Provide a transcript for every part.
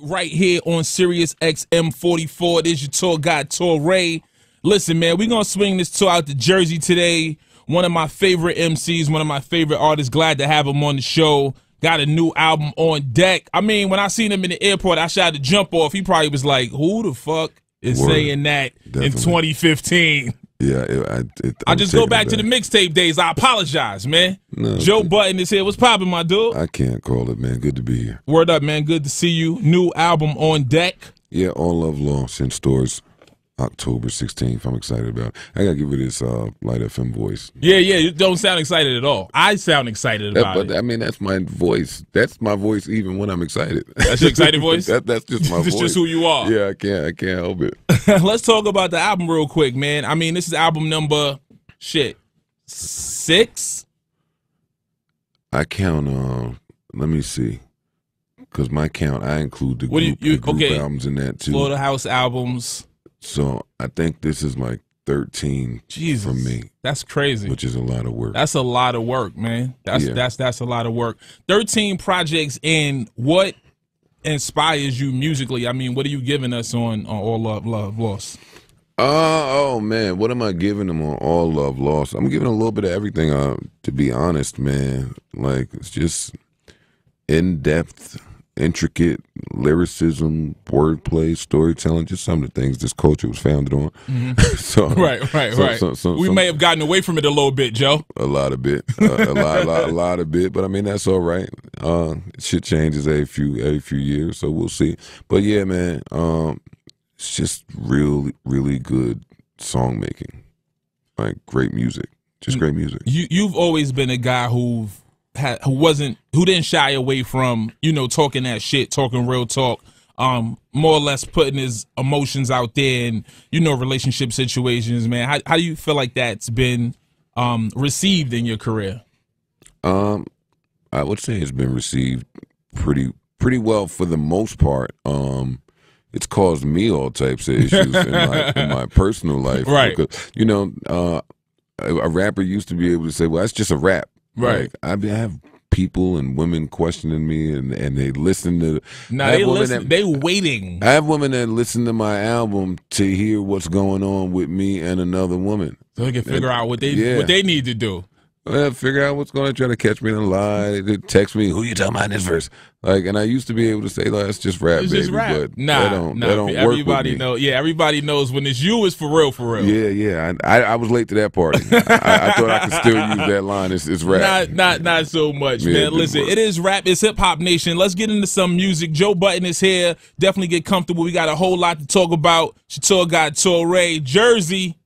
right here on Sirius XM 44. This your tour guide, Torre. Listen, man, we're going to swing this tour out to Jersey today. One of my favorite MCs, one of my favorite artists. Glad to have him on the show. Got a new album on deck. I mean, when I seen him in the airport, I tried to jump off. He probably was like, who the fuck is saying that in 2015? Yeah, I just go back to the mixtape days. I apologize, man. No, Joe Budden is here. What's poppin', my dude? I can't call it, man. Good to be here. Word up, man. Good to see you. New album on deck. Yeah, All Love Lost in stores October 16th. I'm excited about it. I gotta give it this Light FM voice. Yeah, you don't sound excited at all. I sound excited about it. But I mean, that's my voice. That's my voice even when I'm excited. That's your excited voice? That's just my voice. That's just who you are. Yeah, I can't help it. Let's talk about the album real quick, man. I mean, this is album number 6. I count. Let me see. Because my count, I include the group albums in that too. Florida House albums. So I think this is like 13 for me. That's crazy. Which is a lot of work. That's a lot of work, man. That's a lot of work. 13 projects in. What inspires you musically? I mean, what are you giving us on All Love Lost? Oh man, what am I giving them on All Love Lost? I'm giving a little bit of everything. To be honest, man, like it's just in depth, intricate lyricism, wordplay, storytelling, just some of the things this culture was founded on. So, right. We may have gotten away from it a little bit, Joe. A lot of bit, a lot of bit. But I mean, that's all right. Shit changes every few years, so we'll see. But yeah, man, it's just really good song making, like great music, just great music. You've always been a guy who didn't shy away from, talking that shit, talking real talk, more or less putting his emotions out there and, relationship situations, man. How do you feel like that's been received in your career? I would say it's been received pretty well for the most part. It's caused me all types of issues in my personal life. Right. Because, a rapper used to be able to say, well, that's just a rap. Right. Like, I have people and women questioning me, and they listen to. They waiting. I have women that listen to my album to hear what's going on with me and another woman, so they can figure out what they need to do. Figure out what's going to try to catch me in a lie. They text me, who you talking about in this verse? Like, and I used to be able to say, like, it's just rap, it's baby. just rap. But that don't everybody work with me. Yeah, everybody knows when it's you, it's for real. Yeah. I was late to that party. I thought I could still use that line. It's rap. Not so much, man. Listen, it is rap. It's Hip Hop Nation. Let's get into some music. Joe Budden is here. Definitely get comfortable. We got a whole lot to talk about. Your tour guide, Torre, Jersey.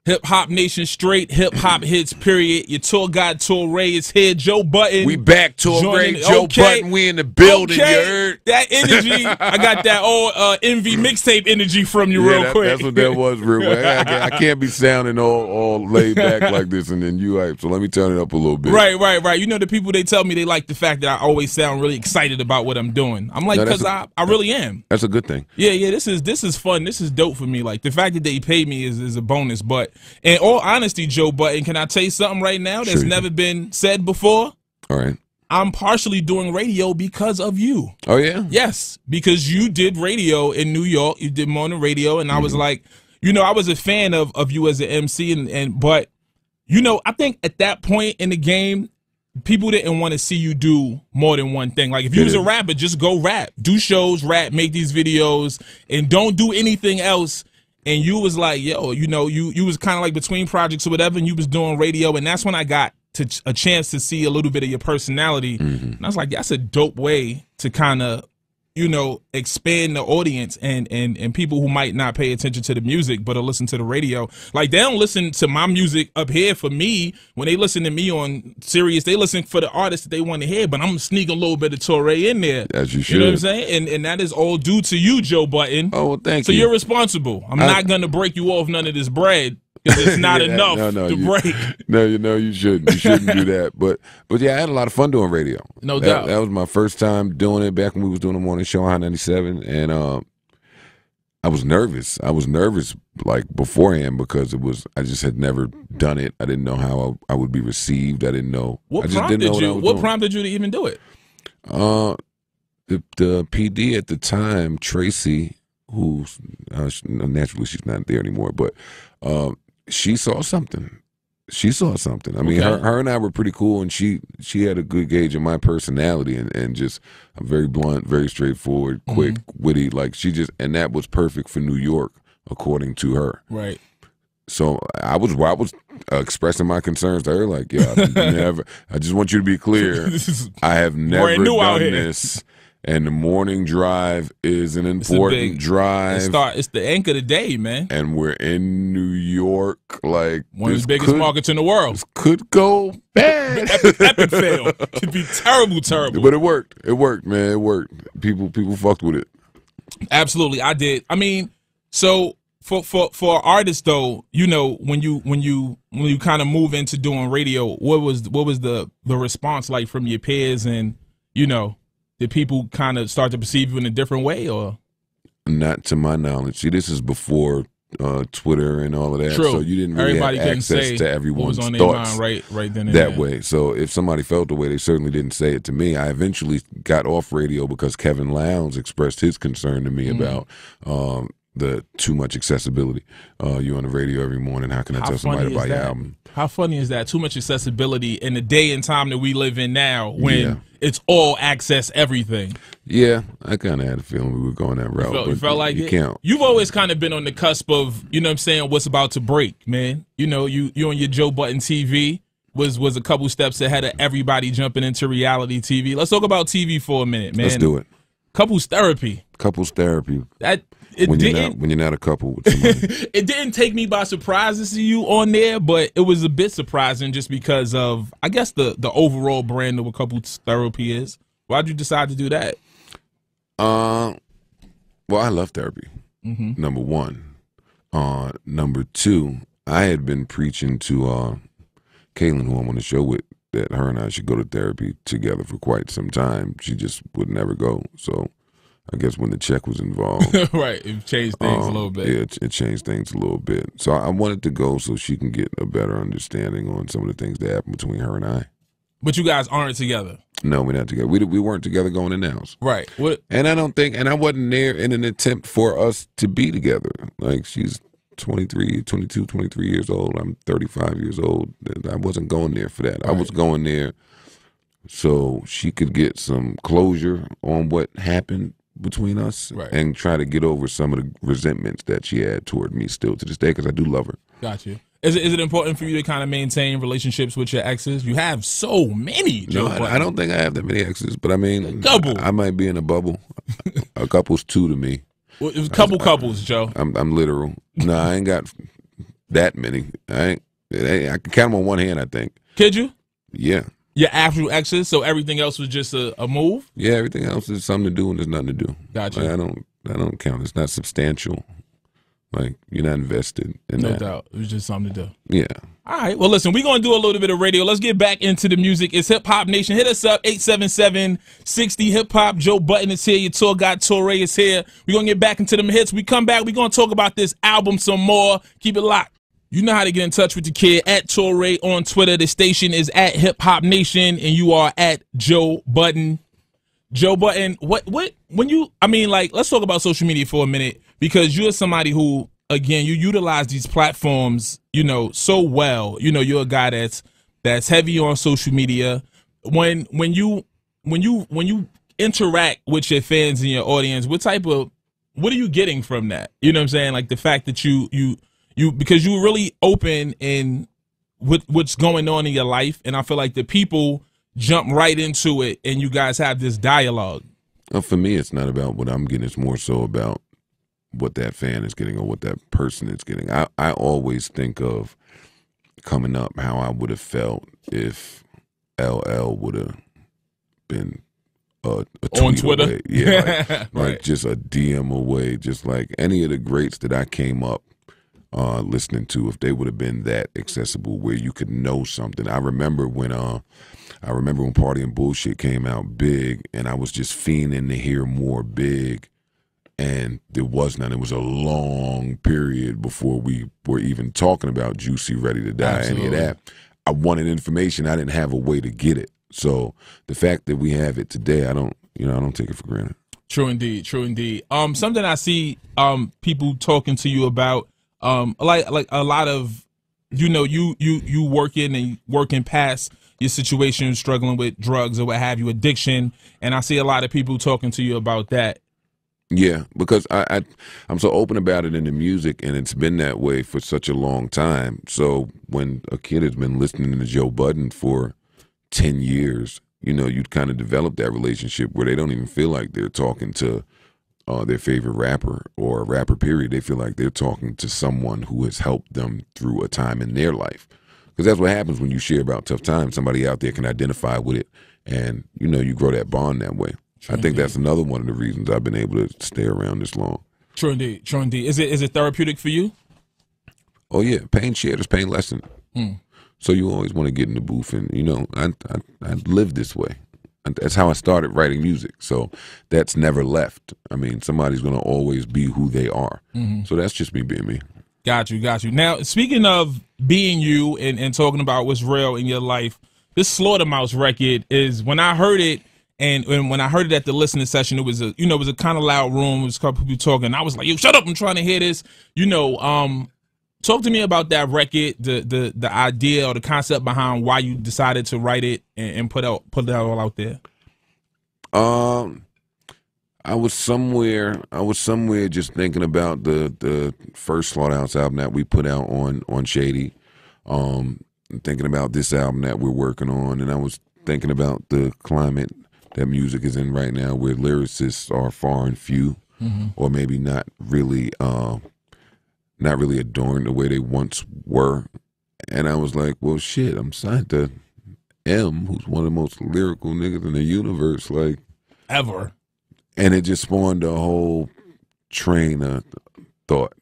Hip Hop Nation, straight hip hop hits, period. Your tour guide, Torre, is here. Joe Budden. We back, Torre. Joe Budden, we in the building, you heard? That energy, I got that old Envy mixtape energy from you real quick. That's what that was real quick. I can't be sounding all laid back like this and then you hype, so let me turn it up a little bit. Right. The people, they tell me they like the fact that I always sound really excited about what I'm doing. I'm like, because I really am. That's a good thing. Yeah, this is fun. This is dope for me. Like, the fact that they pay me is a bonus, but in all honesty, Joe Budden, can I tell you something right now that's never been said before? All right. I'm partially doing radio because of you. Oh, yeah? Yes, because you did radio in New York. You did morning radio, and I was like, I was a fan of you as an MC, but I think at that point in the game, people didn't want to see you do more than one thing. Like, if you was a rapper, just go rap. Do shows, rap, make these videos, and don't do anything else. And you was like, yo, you was kind of like between projects or whatever, and you was doing radio, and that's when I got a chance to see a little bit of your personality. And I was like, that's a dope way to kind of, expand the audience and people who might not pay attention to the music but will listen to the radio. Like, they don't listen to my music up here for me. When they listen to me on Sirius, they listen for the artists that they want to hear, but I'm sneaking a little bit of Torre in there. As you should. You know what I'm saying? And that is all due to you, Joe Budden. Oh, well, thank you. So you're responsible. I'm not going to break you off none of this bread. Because it's not enough to break. No, you shouldn't. You shouldn't do that. But yeah, I had a lot of fun doing radio. No doubt. That was my first time doing it back when we was doing the morning show on High 97, and I was nervous. I was nervous like beforehand because I just had never done it. I didn't know how I would be received. I didn't know. What prompted you to even do it? the PD at the time, Tracy, who's naturally she's not there anymore, but she saw something. She saw something. I mean, her and I were pretty cool, and she had a good gauge of my personality, and just I'm very blunt, very straightforward, quick, witty. Like and that was perfect for New York, according to her. Right. So I was expressing my concerns to her, like, yeah, I just want you to be clear. I have never done this. And the morning drive is an important drive. It's the anchor of the day, man. And we're in New York, like one of the biggest markets in the world. This could go bad. Epic fail. Could be terrible. But it worked. It worked, man. It worked. People fucked with it. Absolutely, I did. I mean, so for artists though, you know, when you kind of move into doing radio, what was the response like from your peers, and you know, did people kind of start to perceive you in a different way, or? Not to my knowledge. See, this is before Twitter and all of that. True. So you didn't really have access to everyone's what was on thoughts their mind right then and that there. way. So if somebody felt the way, they certainly didn't say it to me. I eventually got off radio because Kevin Lowndes expressed his concern to me about the too much accessibility. You on the radio every morning. How can I tell somebody about your album? How funny is that? Too much accessibility in the day and time that we live in now, when it's all access everything. Yeah, I kind of had a feeling we were going that route. You felt like you it? Can't. You've always kind of been on the cusp of, you know what I'm saying, what's about to break, man. You know, you on your Joe Budden TV was a couple steps ahead of everybody jumping into reality TV. Let's talk about TV for a minute, man. Let's do it. Couples therapy. Couples therapy. When you're not a couple with somebody. It didn't take me by surprise to see you on there, but it was a bit surprising just because of, I guess, the overall brand of what couples therapy is. Why'd you decide to do that? Well, I love therapy. Number one. Number two, I had been preaching to Kaylin, who I'm on the show with, that her and I should go to therapy together for quite some time. She just would never go. So I guess when the check was involved. Right, it changed things a little bit. Yeah, it changed things a little bit. So I wanted to go so she can get a better understanding on some of the things that happened between her and I. But you guys aren't together. No, we're not together. We weren't together going in the house. Right. And I don't think, and I wasn't there in an attempt for us to be together. Like, she's 22, 23 years old. I'm 35 years old. I wasn't going there for that. Right. I was going there so she could get some closure on what happened between us, and try to get over some of the resentments that she had toward me still to this day, because I do love her. Got you. Is it important for you to kind of maintain relationships with your exes? You have so many, Joe. No, I don't think I have that many exes, but I mean, I might be in a bubble. A couple's two to me. Well, it was couples, Joe. I'm literal. No, I ain't got that many. I can count them on one hand, I think. Could you? Yeah. Your actual exes, so everything else was just a move? Yeah, everything else is something to do and there's nothing to do. Gotcha. Like, I don't count. It's not substantial. Like, you're not invested in that. No doubt. It was just something to do. Yeah. All right. Well, listen, we're going to do a little bit of radio. Let's get back into the music. It's Hip Hop Nation. Hit us up, 877-60 Hip Hop. Joe Budden is here. Your tour guide, Torre, is here. We're going to get back into them hits. We come back, we're going to talk about this album some more. Keep it locked. You know how to get in touch with the kid, at Torre on Twitter. The station is at Hip Hop Nation, and you are at Joe Budden. Joe Budden, let's talk about social media for a minute, because you're somebody who, again, you utilize these platforms, you know, so well. You know, you're a guy that's heavy on social media. When you interact with your fans and your audience, what are you getting from that? You know what I'm saying? Like the fact that you because you're really open in what's going on in your life, and I feel like the people jump right into it, and you guys have this dialogue. For me, it's not about what I'm getting. It's more so about what that fan is getting or what that person is getting. I always think of coming up how I would have felt if LL would have been a tweet on Twitter away. Yeah, like, right. Just a DM away, just like any of the greats that I came up listening to, if they would have been that accessible where you could know something. I remember when Party and Bullshit came out big, and I was just fiending to hear more Big, and there was none. It was a long period before we were even talking about Juicy, Ready to Die, Absolutely. Any of that. I wanted information. I didn't have a way to get it. So the fact that we have it today, I don't you know, I don't take it for granted. True indeed, true indeed. Something I see people talking to you about, like a lot of, you know, you working past your situation, struggling with drugs or what have you, addiction, and I see a lot of people talking to you about that. Yeah, because I'm so open about it in the music, and it's been that way for such a long time. So when a kid has been listening to Joe Budden for 10 years, you know, you'd kind of develop that relationship where they don't even feel like they're talking to their favorite rapper or a rapper, period. They feel like they're talking to someone who has helped them through a time in their life. Because that's what happens when you share about tough times. Somebody out there can identify with it, and, you know, you grow that bond that way. True I think indeed. that's another one of the reasons I've been able to stay around this long. True indeed, true indeed. Is it therapeutic for you? Oh yeah, pain shared is pain lessened. Mm. So you always want to get in the booth, and you know, I live this way. That's how I started writing music. So that's never left. I mean, somebody's gonna always be who they are. So that's just me being me. Got you, got you. Now, speaking of being you and talking about what's real in your life, this Slaughtermouse record is, when I heard it, and when I heard it at the listening session, it was a, you know, it was a kind of loud room. It was a couple people talking. I was like, yo, shut up, I'm trying to hear this. You know, talk to me about that record, the idea or the concept behind why you decided to write it and put that all out there. I was somewhere just thinking about the first Slaughterhouse album that we put out on Shady. Thinking about this album that we're working on, and I was thinking about the climate that music is in right now, where lyricists are far and few, or maybe not really adorned the way they once were. And I was like, well, shit, I'm signed to M, who's one of the most lyrical niggas in the universe, like Ever. And it just spawned a whole train of thought.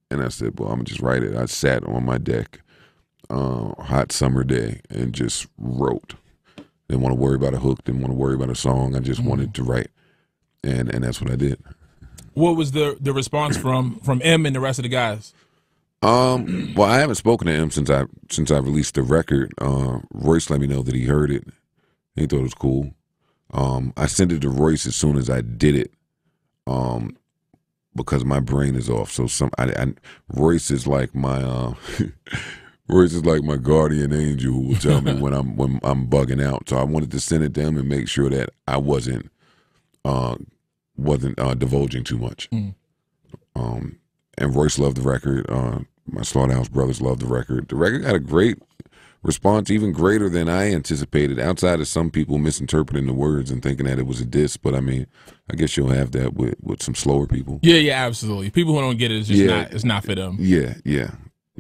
And I said, well, I'm gonna just write it. I sat on my deck, hot summer day, and just wrote. Didn't want to worry about a hook, didn't want to worry about a song. I just wanted to write. And that's what I did. What was the response from M and the rest of the guys? Well, I haven't spoken to him since I released the record. Royce let me know that he heard it. He thought it was cool. I sent it to Royce as soon as I did it, because my brain is off. So Royce is like my Royce is like my guardian angel who will tell me when I'm bugging out. So I wanted to send it to him and make sure that I wasn't divulging too much. And Royce loved the record. My Slaughterhouse brothers loved the record. The record got a great response, even greater than I anticipated, outside of some people misinterpreting the words and thinking that it was a diss. But I mean, I guess you'll have that with some slower people. Yeah, absolutely. People who don't get it, it's just not for them. Yeah.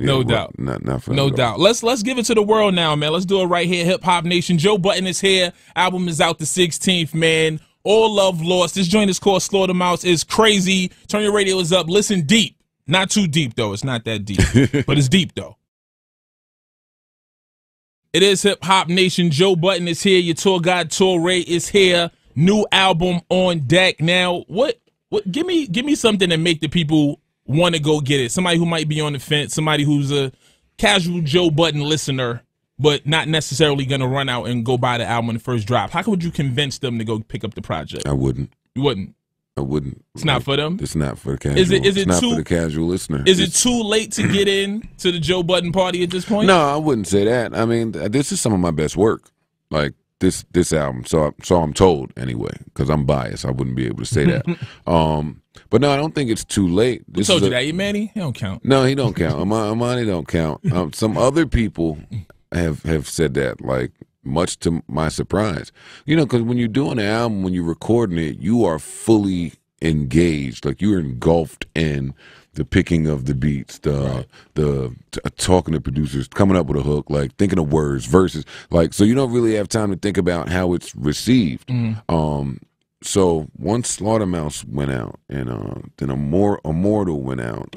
No doubt. Not for them. No doubt. Let's give it to the world now, man. Let's do it right here. Hip Hop Nation. Joe Budden is here. Album is out the 16th, man. All Love Lost. This joint is called Slaughtermouse. It's crazy. Turn your radios up. Listen deep. Not too deep, though. It's not that deep. But it's deep, though. It is Hip Hop Nation. Joe Budden is here. Your tour guide, Torre, is here. New album on deck. Now, what give me something to make the people want to go get it. Somebody who might be on the fence, somebody who's a casual Joe Budden listener, but not necessarily going to run out and go buy the album on the first drop. How would you convince them to go pick up the project? I wouldn't. You wouldn't? I wouldn't. It's not for them? It's not for the casual. It's not for the casual listener. Is it too late to get in to the Joe Budden party at this point? No, I wouldn't say that. I mean, this is some of my best work. Like this album. So I'm told anyway, because I'm biased. I wouldn't be able to say that. But no, I don't think it's too late. Who told you that? You Manny? He don't count. No, he don't count. Amani don't count. Some other people have said that, like, much to my surprise. You know, because when you're doing an album, when you're recording it, you are fully engaged. Like, you're engulfed in the picking of the beats, talking to producers, coming up with a hook, like thinking of words, verses, like, so you don't really have time to think about how it's received. So once Slaughtermouse went out, and then Immortal went out,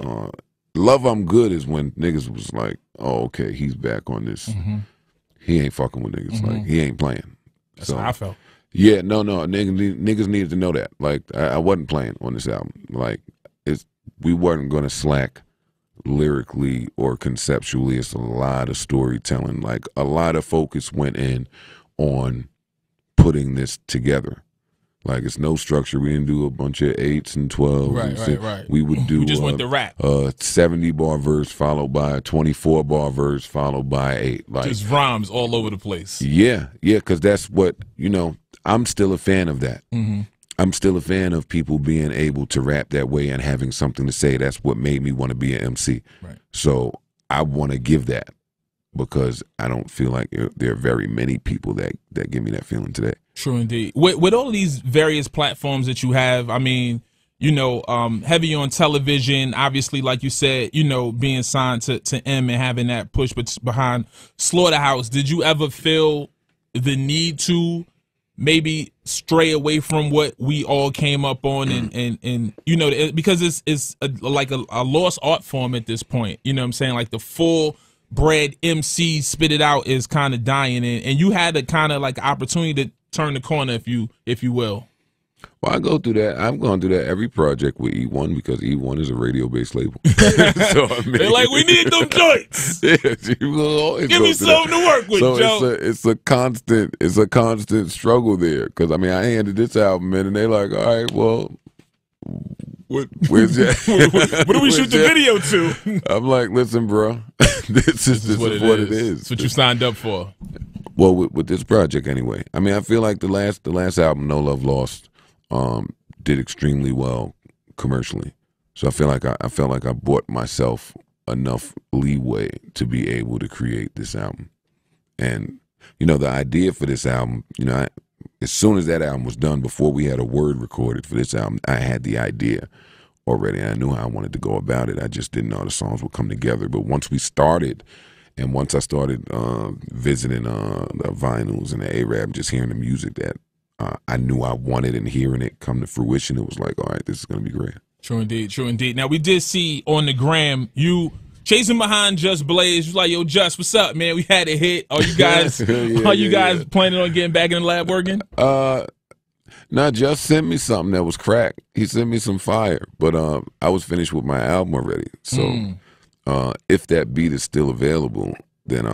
Love I'm Good is when niggas was like, oh, okay, he's back on this. He ain't fucking with niggas. Like, he ain't playing. That's how I felt. Yeah, no, niggas needed to know that. Like, I wasn't playing on this album. Like, we weren't going to slack lyrically or conceptually. It's a lot of storytelling. Like, a lot of focus went in on putting this together. Like, it's no structure. We didn't do a bunch of 8s and 12s. Right. We would do we just went to rap. 70-bar verse followed by a 24-bar verse followed by 8. Like, just rhymes all over the place. Yeah, because that's what, I'm still a fan of that. Mm-hmm. I'm still a fan of people being able to rap that way and having something to say. That's what made me want to be an MC. Right. So I want to give that, because I don't feel like there are very many people that give me that feeling today. True indeed. With all of these various platforms that you have, I mean, heavy on television, obviously, like you said, being signed to M and having that push behind Slaughterhouse, did you ever feel the need to maybe stray away from what we all came up on and because it's like a lost art form at this point, you know what I'm saying? Like the full bred MC spit it out is kind of dying, and you had a kind of like opportunity to turn the corner, if you will. Well, I go through that. I'm going through that every project with E1, because E1 is a radio-based label. So, I mean, they're like, we need them joints. Yeah, you will always give me something to work with, Joe. It's a constant struggle there. Because I handed this album in, and they're like, all right, well, where's that? What do we shoot the video to? I'm like, listen, bro, this is what it is. It's what you signed up for. Well, with this project anyway. I feel like the last album, No Love Lost, did extremely well commercially. So I felt like I bought myself enough leeway to be able to create this album. And the idea for this album, as soon as that album was done, before we had a word recorded for this album, I had the idea already. I knew how I wanted to go about it. I just didn't know how the songs would come together. But once we started, and once I started visiting the vinyls and the A-Rap, just hearing the music that I knew I wanted, and hearing it come to fruition, it was like, all right, this is going to be great. True indeed. Now, we did see on the gram you chasing behind Just Blaze. You was like, yo, Just, what's up, man? We had a hit. Are you guys planning on getting back in the lab working? No, Just sent me something that was crack. He sent me some fire, but I was finished with my album already. So if that beat is still available, then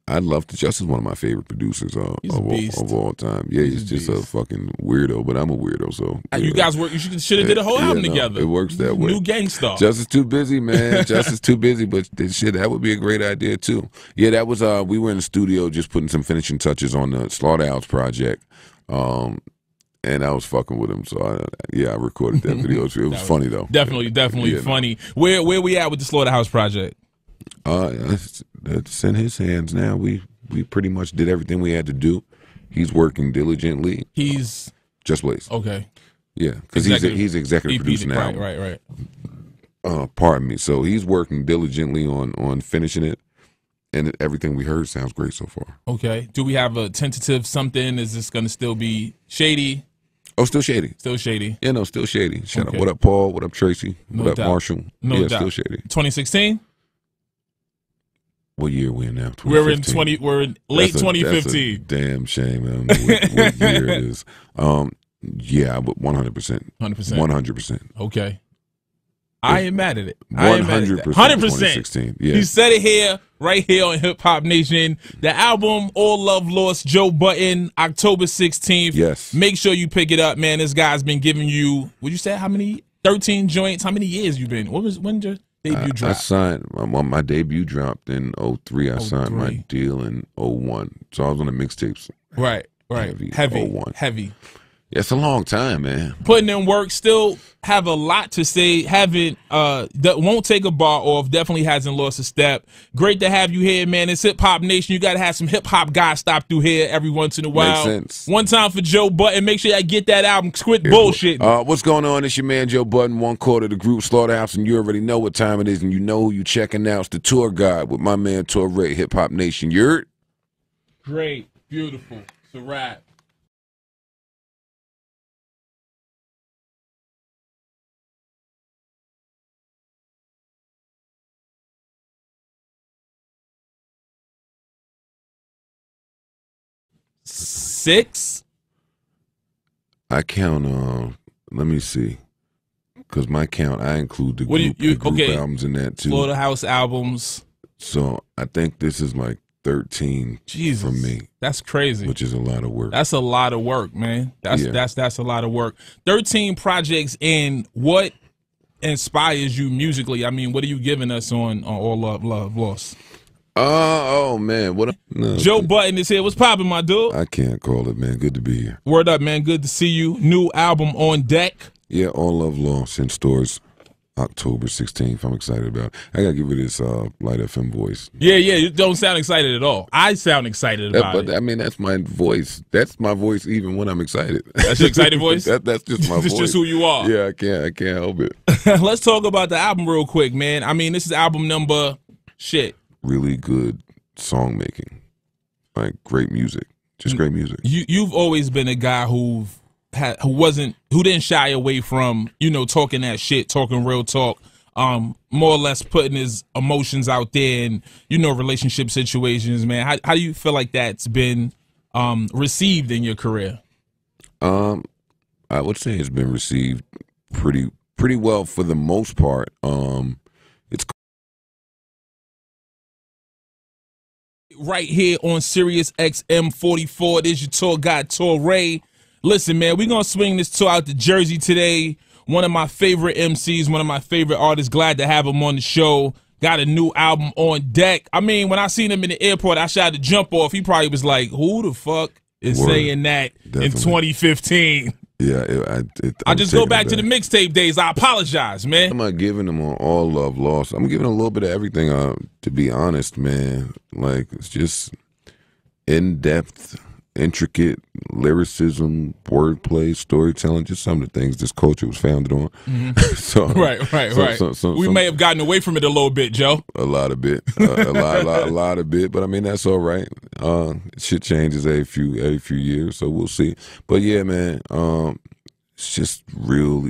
I'd love to. Just is one of my favorite producers of all time. Yeah, he's just a fucking weirdo, but I'm a weirdo. So you guys work. You should have did a whole album together. It works that way. New Gangstar. Just is too busy, man. Just is too busy. But that would be a great idea too. Yeah, that was. We were in the studio just putting some finishing touches on the Slaughterhouse project. And I was fucking with him, so I recorded that video. It was funny though. Definitely funny. Where we at with the Slaughterhouse project? It's in his hands now. We pretty much did everything we had to do. He's working diligently. He's Just Blaze. Okay. Yeah, because he's executive producer now. Right. Pardon me. So he's working diligently on finishing it, and everything we heard sounds great so far. Okay. Do we have a tentative something? Is this going to still be shady? Oh, still shady. Still shady. Yeah, no, still shady. Shout out. What up, Paul? What up, Tracy? What up, Marshall? No doubt. Still shady. 2016. What year are we in now? We're in late 2015. That's a damn shame. I don't know what year it is. Yeah, but 100%. 100%. Okay. I ain't mad at it. 100%. 100%. Yeah. He said it here, right here on Hip Hop Nation. The album All Love Lost, Joe Budden, October 16th. Yes. Make sure you pick it up, man. This guy's been giving you, would you say how many? 13 joints. How many years you been? When your debut dropped? I signed my debut dropped in 03. I signed my deal in 01. So I was on the mixtapes. Right. Heavy. 01. Heavy. Yeah, it's a long time, man. Putting in work, still have a lot to say. Haven't that won't take a bar off. Definitely hasn't lost a step. Great to have you here, man. It's Hip Hop Nation. You got to have some hip hop guys stop through here every once in a while. Makes sense. One time for Joe Budden. Make sure I get that album. Quit bullshitting. What's going on? It's your man Joe Budden, one quarter of the group Slaughterhouse, and you already know what time it is, and you know who you checking out. It's the tour guide with my man Torre, Hip Hop Nation. You heard? Great, beautiful. It's a wrap. Six? I count, let me see. Because my count, I include the group albums in that too. Slaughterhouse albums. So I think this is like 13 Jesus, from me. That's crazy. Which is a lot of work. That's a lot of work, man. That's a lot of work. 13 projects, and what inspires you musically? I mean, what are you giving us on All Love, Love, Lost? Oh man, what? No, Joe Budden is here. What's poppin', my dude? I can't call it, man. Good to be here. Word up, man. Good to see you. New album on deck. Yeah, All Love Lost in stores October 16th. I'm excited about it. I gotta give it this Light FM voice. Yeah, you don't sound excited at all. I sound excited about it. I mean, that's my voice. That's my voice even when I'm excited. That's your excited voice? That's just my voice. It's just who you are. Yeah, I can't help it. Let's talk about the album real quick, man. I mean, this is album number really good song making, like great music, just great music. You've always been a guy who didn't shy away from, talking that shit, talking real talk, more or less putting his emotions out there, and relationship situations, man. How do you feel like that's been received in your career? I would say it's been received pretty well for the most part. It's right here on Sirius XM 44. This is your tour guide, Torre. Listen, man, we're going to swing this tour out to Jersey today. One of my favorite MCs, one of my favorite artists. Glad to have him on the show. Got a new album on deck. I mean, when I seen him in the airport, I tried to jump off. He probably was like, who the fuck is saying that in 2015? Yeah, I just go back to the mixtape days. I apologize, man. I'm not giving them on All Love Lost. I'm giving a little bit of everything, to be honest, man. Like, it's just in-depth, intricate lyricism, wordplay, storytelling, just some of the things this culture was founded on. So, right. We may have gotten away from it a little bit, Joe. A lot of bit, a lot of bit. But I mean, that's all right. Shit changes every few years, so we'll see. But yeah, man, it's just really